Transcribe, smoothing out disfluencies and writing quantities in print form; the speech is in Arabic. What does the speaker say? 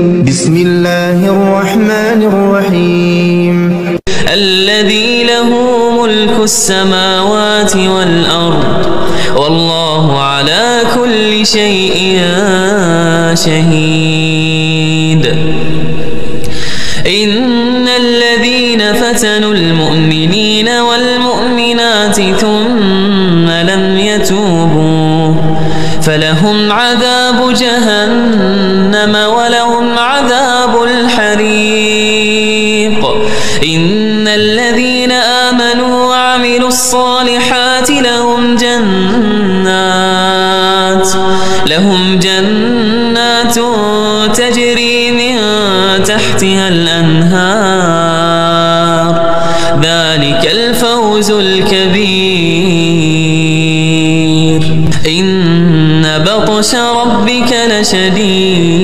بسم الله الرحمن الرحيم الذي له ملك السماوات والأرض والله على كل شيء شهيد إن الذين فتنوا المؤمنين والمؤمنات ثم لم يتوبوا فلهم عذاب جهنم ولهم عذاب الحريق إن الذين آمنوا وعملوا الصالحات لهم جنات تجري من تحتها الأنهار ذلك الفوز الكبير إن بطش ربك لشديد